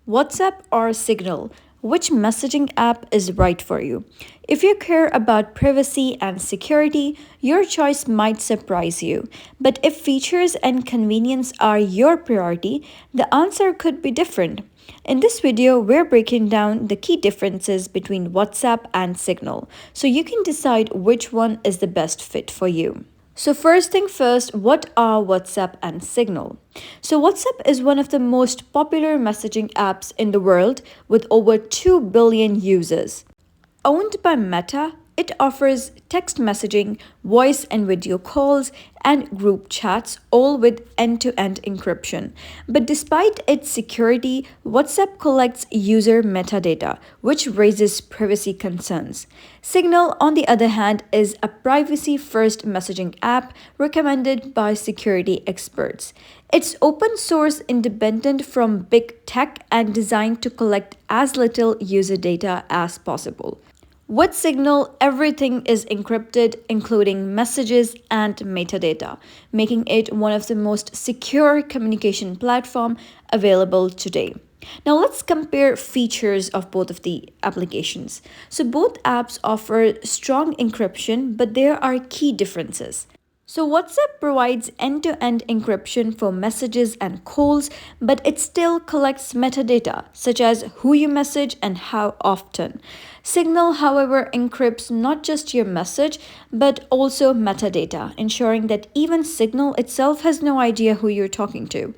WhatsApp or Signal? Which messaging app is right for you? If you care about privacy and security, your choice might surprise you. But if features and convenience are your priority, the answer could be different. In this video, we're breaking down the key differences between WhatsApp and Signal so you can decide which one is the best fit for you. So, first thing first, what are WhatsApp and Signal? So, WhatsApp is one of the most popular messaging apps in the world with over 2 billion users. Owned by Meta, it offers text messaging, voice and video calls, and group chats, all with end to end encryption. But despite its security, WhatsApp collects user metadata, which raises privacy concerns. Signal, on the other hand, is a privacy first messaging app recommended by security experts. It's open source, independent from big tech, and designed to collect as little user data as possible. With Signal, everything is encrypted, including messages and metadata, making it one of the most secure communication platform available today. Now let's compare features of both of the applications. So both apps offer strong encryption, but there are key differences. So, WhatsApp provides end to end encryption for messages and calls, but it still collects metadata, such as who you message and how often. Signal, however, encrypts not just your message, but also metadata, ensuring that even Signal itself has no idea who you're talking to.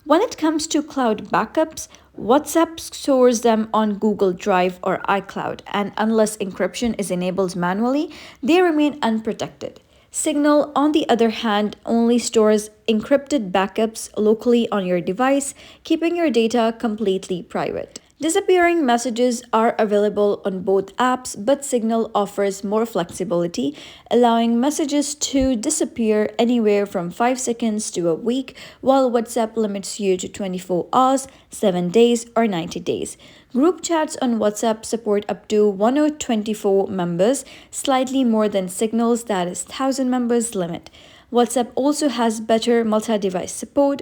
When it comes to cloud backups, WhatsApp stores them on Google Drive or iCloud, and unless encryption is enabled manually, they remain unprotected. Signal, on the other hand, only stores encrypted backups locally on your device, keeping your data completely private. Disappearing messages are available on both apps, but Signal offers more flexibility, allowing messages to disappear anywhere from 5 seconds to a week, while WhatsApp limits you to 24 hours, 7 days, or 90 days. Group chats on WhatsApp support up to 124 members, slightly more than Signal's that is 1000 members limit. WhatsApp also has better multi-device support,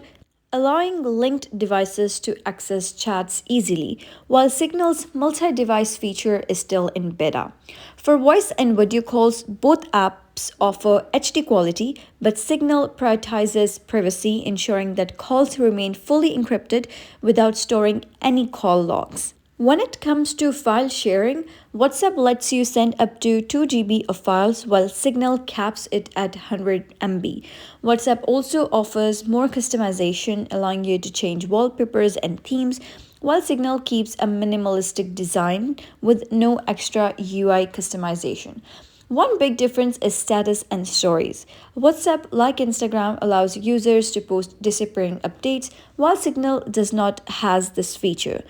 allowing linked devices to access chats easily, while Signal's multi device feature is still in beta. For voice and video calls, both apps offer HD quality, but Signal prioritizes privacy, ensuring that calls remain fully encrypted without storing any call logs. When it comes to file sharing, WhatsApp lets you send up to 2 GB of files while Signal caps it at 100 MB. WhatsApp also offers more customization, allowing you to change wallpapers and themes, while Signal keeps a minimalistic design with no extra UI customization. One big difference is status and stories. WhatsApp, like Instagram, allows users to post disappearing updates, while Signal does not has this feature.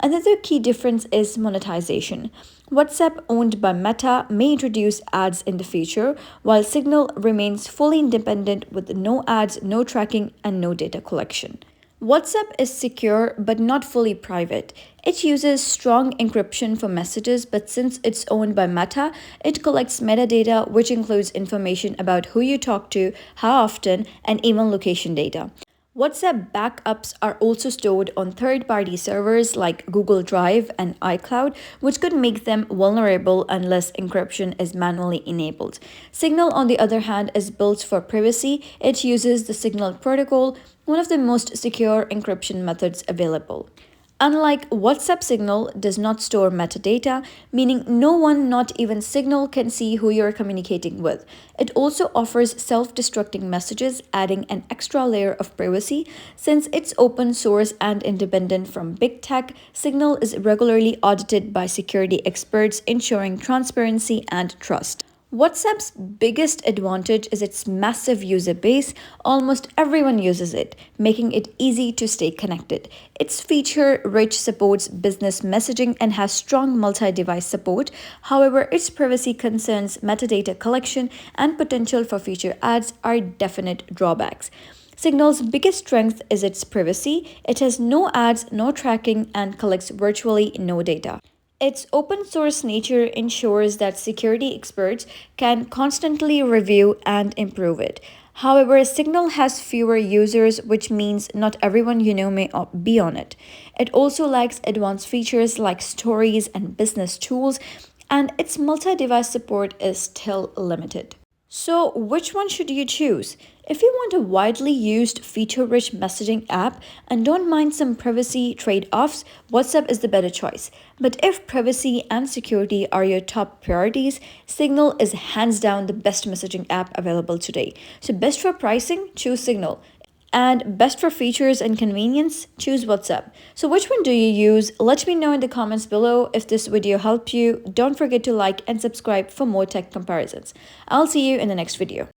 Another key difference is monetization. WhatsApp, owned by Meta, may introduce ads in the future, while Signal remains fully independent with no ads, no tracking, and no data collection. WhatsApp is secure but not fully private. It uses strong encryption for messages, but since it's owned by Meta, it collects metadata, which includes information about who you talk to, how often, and even location data. WhatsApp backups are also stored on third party servers like Google Drive and iCloud, which could make them vulnerable unless encryption is manually enabled. Signal, on the other hand, is built for privacy. It uses the Signal protocol, one of the most secure encryption methods available. Unlike WhatsApp, Signal does not store metadata, meaning no one, not even Signal, can see who you're communicating with. It also offers self-destructing messages, adding an extra layer of privacy. Since it's open source and independent from big tech, Signal is regularly audited by security experts, ensuring transparency and trust. WhatsApp's biggest advantage is its massive user base. Almost everyone uses it, making it easy to stay connected. Its feature rich supports business messaging and has strong multi device support. However, its privacy concerns, metadata collection, and potential for future ads are definite drawbacks. Signal's biggest strength is its privacy. It has no ads, no tracking, and collects virtually no data. Its open source nature ensures that security experts can constantly review and improve it. However, Signal has fewer users, which means not everyone you know may be on it. It also lacks advanced features like stories and business tools, and its multi device support is still limited. So, which one should you choose? If you want a widely used, feature rich messaging app and don't mind some privacy trade offs, WhatsApp is the better choice. But if privacy and security are your top priorities, Signal is hands down the best messaging app available today. So, best for pricing, choose Signal. And best for features and convenience, choose WhatsApp. So, which one do you use? Let me know in the comments below. If this video helped you, don't forget to like and subscribe for more tech comparisons. I'll see you in the next video.